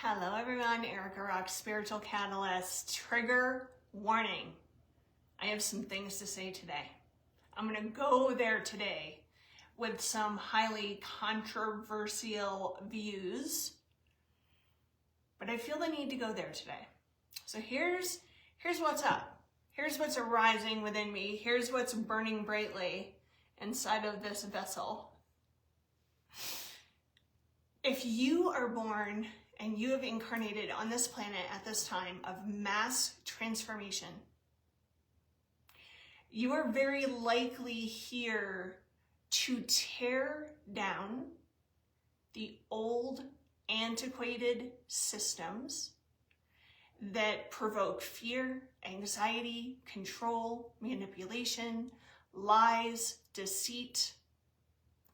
Hello everyone, Erica Rock, Spiritual Catalyst. Trigger warning. I have some things to say today. I'm going to go there today with some highly controversial views, but I feel the need to go there today. So here's what's up. Here's what's arising within me. Here's what's burning brightly inside of this vessel. If you are born and you have incarnated on this planet at this time of mass transformation, you are very likely here to tear down the old, antiquated systems that provoke fear, anxiety, control, manipulation, lies, deceit,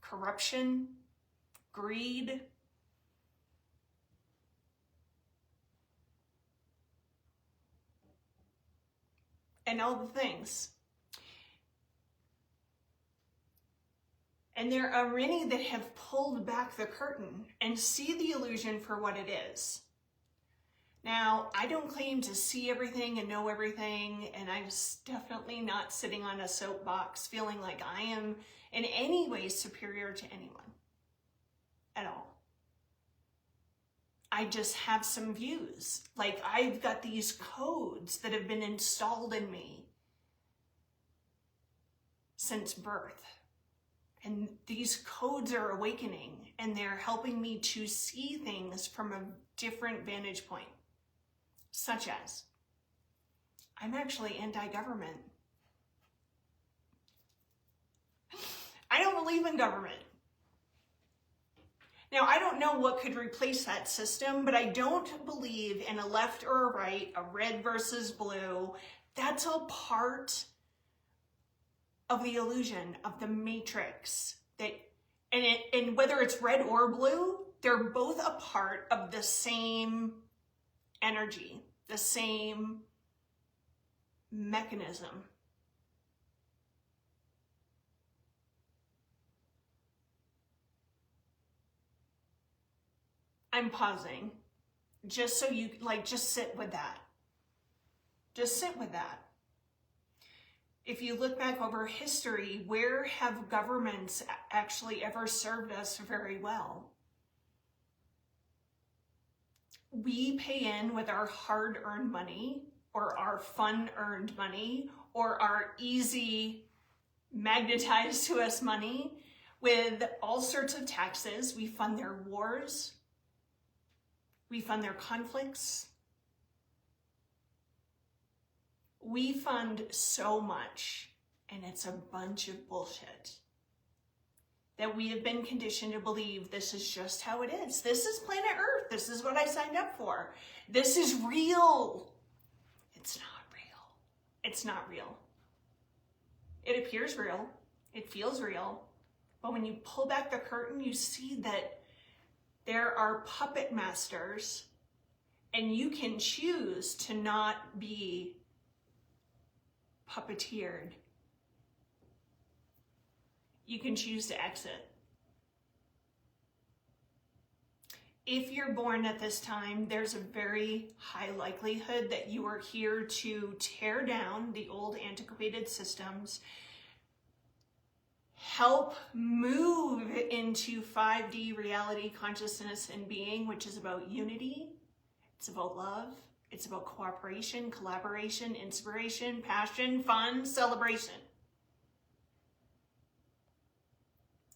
corruption, greed, and all the things. And there are many that have pulled back the curtain and see the illusion for what it is. Now, I don't claim to see everything and know everything, and I'm definitely not sitting on a soapbox feeling like I am in any way superior to anyone at all. I just have some views. Like, I've got these codes that have been installed in me since birth. And these codes are awakening, and they're helping me to see things from a different vantage point. Such as, I'm actually anti-government. I don't believe in government. Now, I don't know what could replace that system, but I don't believe in a left or a right, a red versus blue. That's all part of the illusion, of the matrix. And whether it's red or blue, they're both a part of the same energy, the same mechanism. I'm pausing just so you, just sit with that. Just sit with that. If you look back over history, where have governments actually ever served us very well? We pay in with our hard-earned money, or our fun-earned money, or our easy magnetized to us money with all sorts of taxes. We fund their wars. We fund their conflicts. We fund so much, and it's a bunch of bullshit that we have been conditioned to believe this is just how it is. This is planet Earth. This is what I signed up for. This is real. It's not real. It's not real. It appears real. It feels real. But when you pull back the curtain, you see that there are puppet masters, and you can choose to not be puppeteered. You can choose to exit. If you're born at this time, there's a very high likelihood that you are here to tear down the old antiquated systems, help move into 5D reality, consciousness, and being, which is about unity. It's about love. It's about cooperation, collaboration, inspiration, passion, fun, celebration.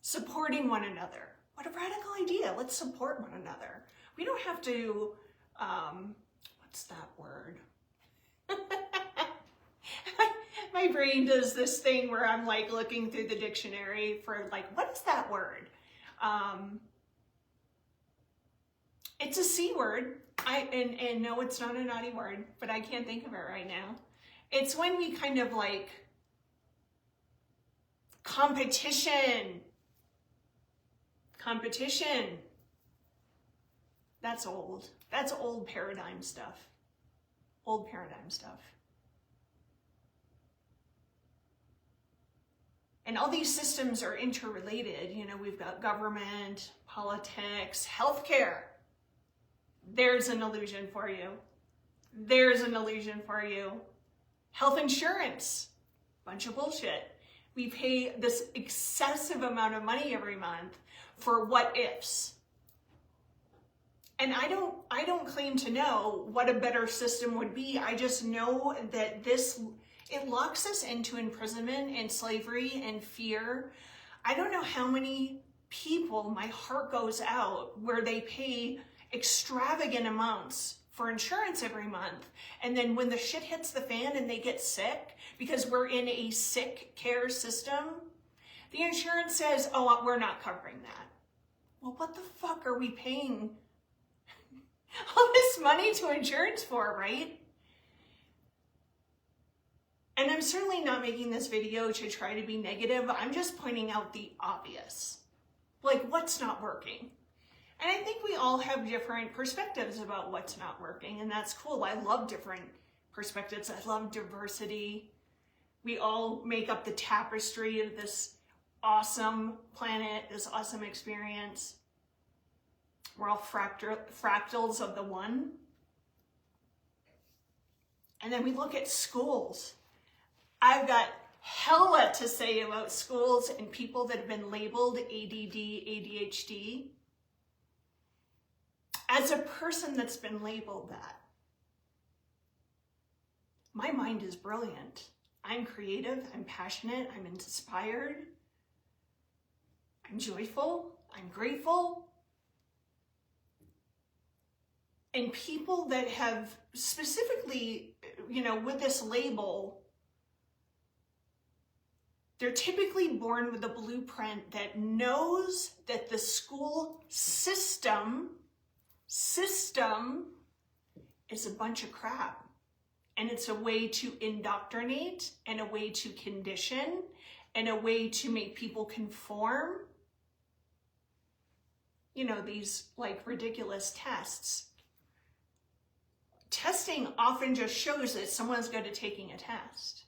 Supporting one another. What a radical idea. Let's support one another. We don't have to, what's that word? My brain does this thing where I'm looking through the dictionary for what is that word? It's a C word. And no, it's not a naughty word, but I can't think of it right now. It's when we kind of competition. Competition. That's old. That's old paradigm stuff. Old paradigm stuff. And all these systems are interrelated. We've got government, politics, healthcare. There's an illusion for you. There's an illusion for you. Health insurance, bunch of bullshit. We pay this excessive amount of money every month for what ifs. And I don't claim to know what a better system would be. I just know that it locks us into imprisonment and slavery and fear. I don't know how many people, my heart goes out, where they pay extravagant amounts for insurance every month. And then when the shit hits the fan and they get sick, because we're in a sick care system, the insurance says, oh, we're not covering that. Well, what the fuck are we paying all this money to insurance for, right? And I'm certainly not making this video to try to be negative. I'm just pointing out the obvious. Like, what's not working? And I think we all have different perspectives about what's not working, and that's cool. I love different perspectives. I love diversity. We all make up the tapestry of this awesome planet, this awesome experience. We're all fractals of the one. And then we look at schools. I've got hella to say about schools and people that have been labeled ADD, ADHD. As a person that's been labeled that, my mind is brilliant. I'm creative, I'm passionate, I'm inspired, I'm joyful, I'm grateful. And people that have specifically, with this label, they're typically born with a blueprint that knows that the school system is a bunch of crap. And it's a way to indoctrinate, and a way to condition, and a way to make people conform. These like ridiculous tests. Testing often just shows that someone's good at taking a test.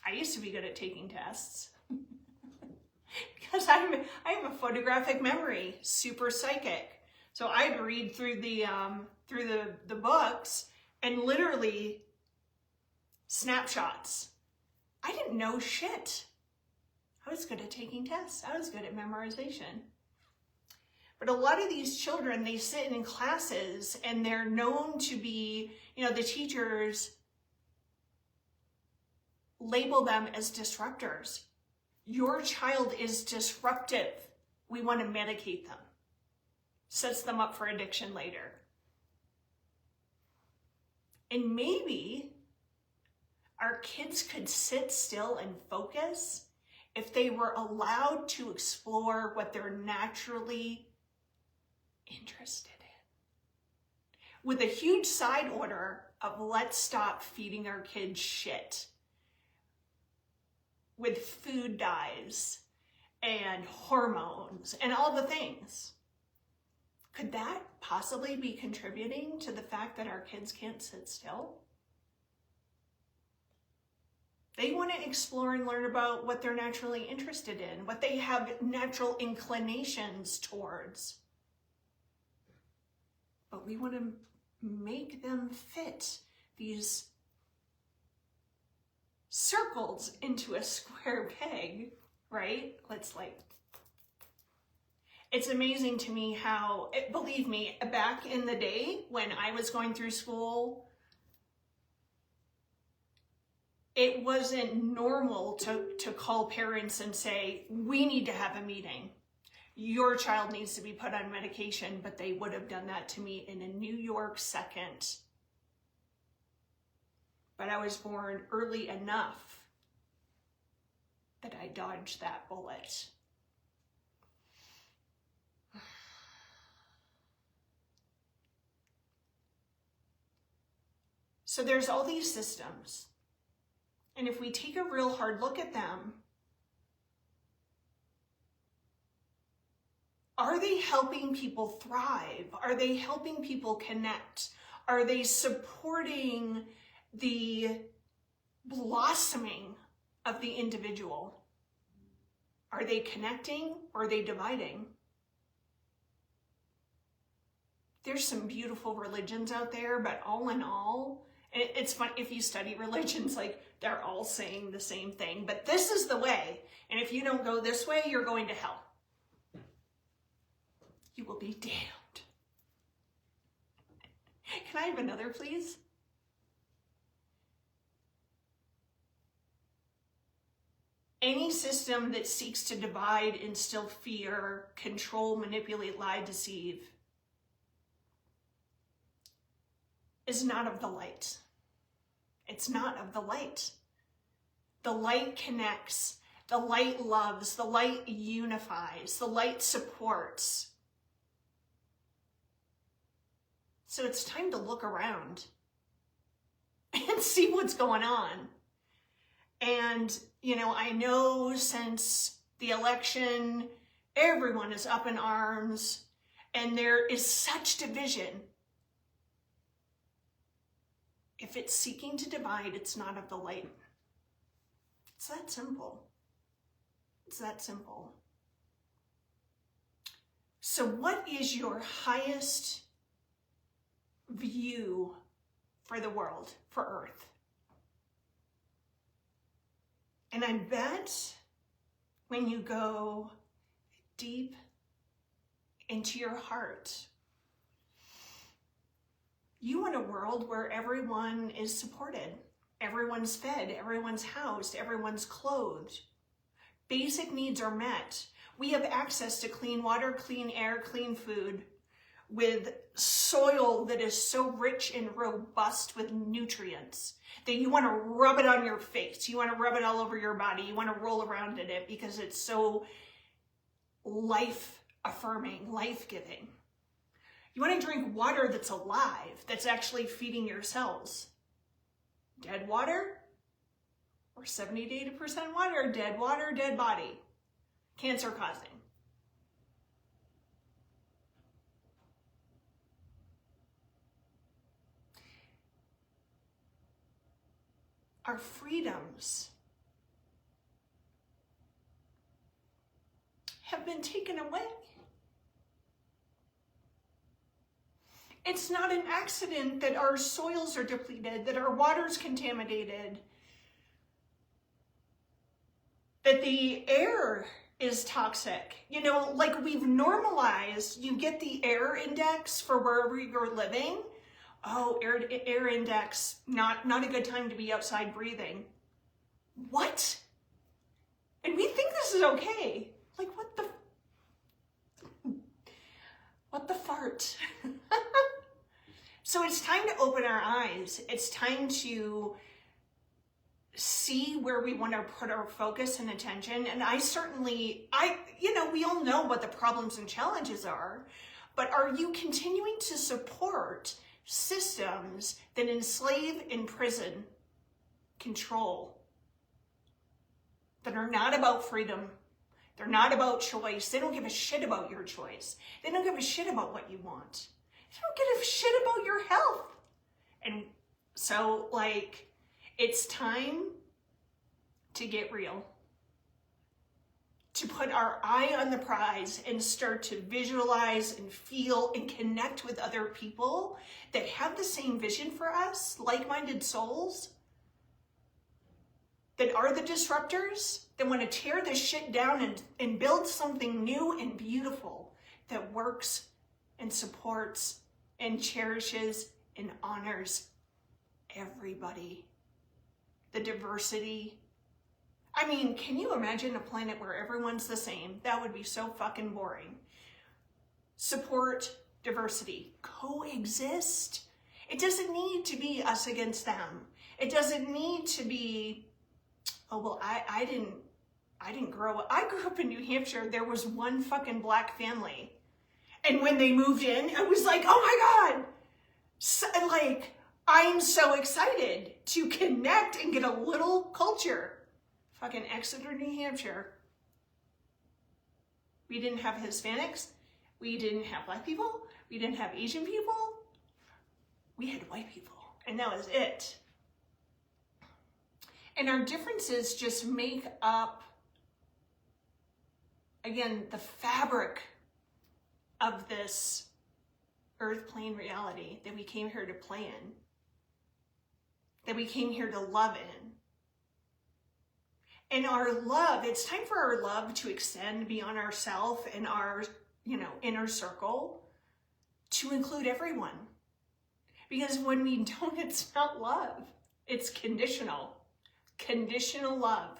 I used to be good at taking tests because I have a photographic memory, super psychic. So I'd read through the books and literally snapshots. I didn't know shit. I was good at taking tests. I was good at memorization. But a lot of these children, they sit in classes and they're known to be, the teachers label them as disruptors. Your child is disruptive. We want to medicate them. Sets them up for addiction later. And maybe our kids could sit still and focus if they were allowed to explore what they're naturally interested in. With a huge side order of let's stop feeding our kids shit with food dyes and hormones and all the things. Could that possibly be contributing to the fact that our kids can't sit still? They want to explore and learn about what they're naturally interested in, what they have natural inclinations towards. But we want to make them fit these circles into a square peg, right? It's amazing to me how, believe me, back in the day when I was going through school, it wasn't normal to call parents and say, we need to have a meeting. Your child needs to be put on medication, but they would have done that to me in a New York second. But I was born early enough that I dodged that bullet. So there's all these systems. And if we take a real hard look at them, are they helping people thrive? Are they helping people connect? Are they supporting the blossoming of the individual? Are they connecting or are they dividing? there's some beautiful religions out there, but all in all, and it's fun if you study religions, like they're all saying the same thing, but this is the way. And if you don't go this way, you're going to hell. You will be damned. Can I have another, please? Any system that seeks to divide, instill fear, control, manipulate, lie, deceive is not of the light. It's not of the light. The light connects. The light loves. The light unifies. The light supports. So it's time to look around and see what's going on. And, you know, I know since the election, everyone is up in arms and there is such division. If it's seeking to divide, it's not of the light. It's that simple. It's that simple. So what is your highest view for the world, for Earth? And I bet when you go deep into your heart, you want a world where everyone is supported, everyone's fed, everyone's housed, everyone's clothed. Basic needs are met. We have access to clean water, clean air, clean food, with soil that is so rich and robust with nutrients that you want to rub it on your face. You want to rub it all over your body. You want to roll around in it because it's so life-affirming, life-giving. You want to drink water that's alive, that's actually feeding your cells. Dead water or 70 to 80% water, dead body, cancer causing. Our freedoms have been taken away. It's not an accident that our soils are depleted, that our water's contaminated, that the air is toxic. You know, like we've normalized, you get the air index for wherever you're living. Oh, air index, not a good time to be outside breathing. What? And we think this is okay. Like, what the fart? So it's time to open our eyes. It's time to see where we want to put our focus and attention. And we all know what the problems and challenges are, but are you continuing to support systems that enslave, imprison, control, that are not about freedom? They're not about choice. They don't give a shit about your choice. They don't give a shit about what you want. They don't give a shit about your health. And so, like, it's time to get real, to put our eye on the prize and start to visualize and feel and connect with other people that have the same vision for us, like-minded souls, that are the disruptors, that want to tear this shit down and build something new and beautiful that works and supports and cherishes and honors everybody. The diversity. I mean, can you imagine a planet where everyone's the same? That would be so fucking boring. Support diversity. Coexist. It doesn't need to be us against them. It doesn't need to be, oh, well, I didn't grow up. I grew up in New Hampshire. There was one fucking black family. And when they moved in, I was like, oh my God. So, like, I'm so excited to connect and get a little culture. Fucking Exeter, New Hampshire. We didn't have Hispanics. We didn't have black people. We didn't have Asian people. We had white people. And that was it. And our differences just make up, again, the fabric of this earth plane reality that we came here to play in, that we came here to love in. And our love, it's time for our love to extend beyond ourselves and our, inner circle to include everyone. Because when we don't, it's not love. It's conditional. Conditional love.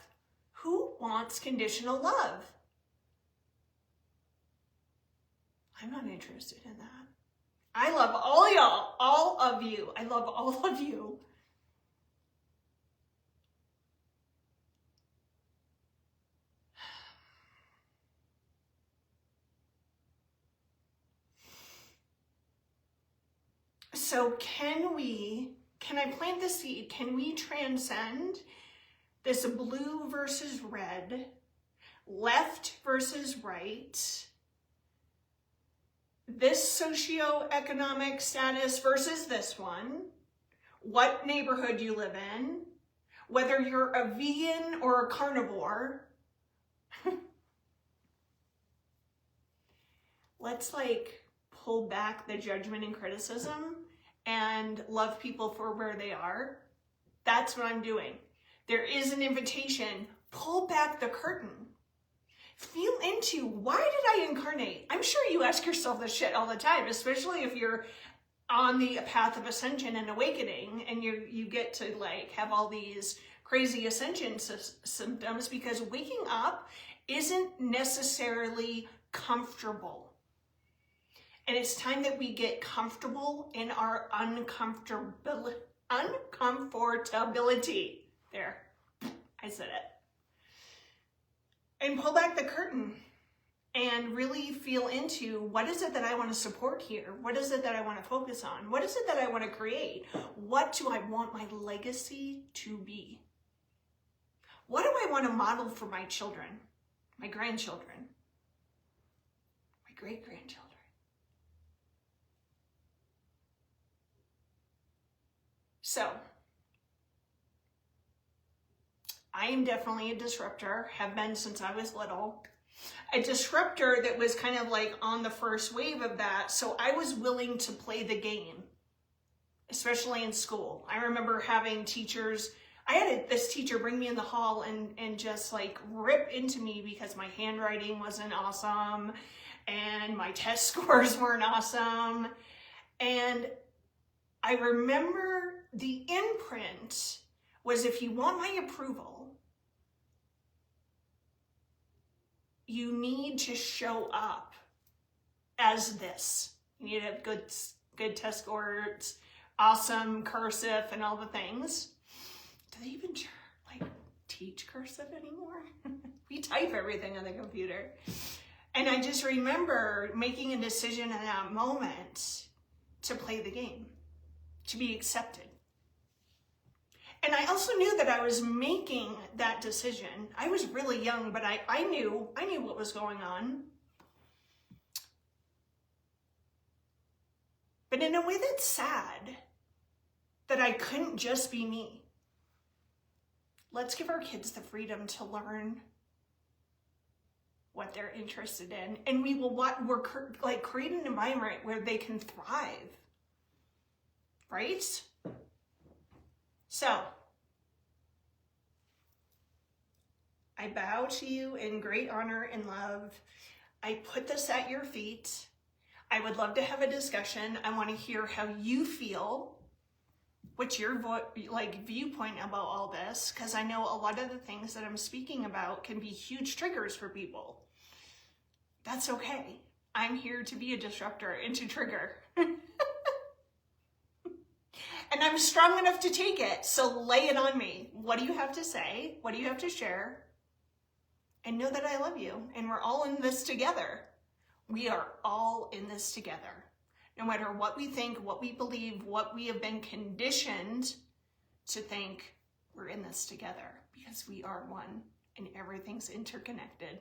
Who wants conditional love? I'm not interested in that. I love all y'all, all of you. I love all of you. So can I plant the seed? Can we transcend this blue versus red, left versus right, this socioeconomic status versus this one, what neighborhood you live in, whether you're a vegan or a carnivore? Let's pull back the judgment and criticism and love people for where they are. That's what I'm doing. There is an invitation. Pull back the curtain. Feel into, why did I incarnate? I'm sure you ask yourself this shit all the time, especially if you're on the path of ascension and awakening and you get to have all these crazy ascension symptoms, because waking up isn't necessarily comfortable. And it's time that we get comfortable in our uncomfortability. There, I said it. And pull back the curtain and really feel into, what is it that I want to support here? What is it that I want to focus on? What is it that I want to create? What do I want my legacy to be? What do I want to model for my children, my grandchildren, my great-grandchildren? So, I am definitely a disruptor, have been since I was little. A disruptor that was kind of on the first wave of that, so I was willing to play the game, especially in school. I remember having teachers, I had this teacher bring me in the hall and just rip into me because my handwriting wasn't awesome and my test scores weren't awesome. And I remember the imprint was, if you want my approval, you need to show up as this. You need to have good test scores, awesome cursive, and all the things. Do they even teach cursive anymore? We type everything on the computer. And I just remember making a decision in that moment to play the game, to be accepted. And I also knew that I was making that decision. I was really young, but I knew what was going on. But in a way that's sad, that I couldn't just be me. Let's give our kids the freedom to learn what they're interested in. And we're create an environment where they can thrive. Right? So, I bow to you in great honor and love. I put this at your feet. I would love to have a discussion. I want to hear how you feel. What's your viewpoint about all this? Because I know a lot of the things that I'm speaking about can be huge triggers for people. That's okay. I'm here to be a disruptor and to trigger. And I'm strong enough to take it, so lay it on me. What do you have to say? What do you have to share? And know that I love you, and we're all in this together. We are all in this together. No matter what we think, what we believe, what we have been conditioned to think, we're in this together because we are one and everything's interconnected.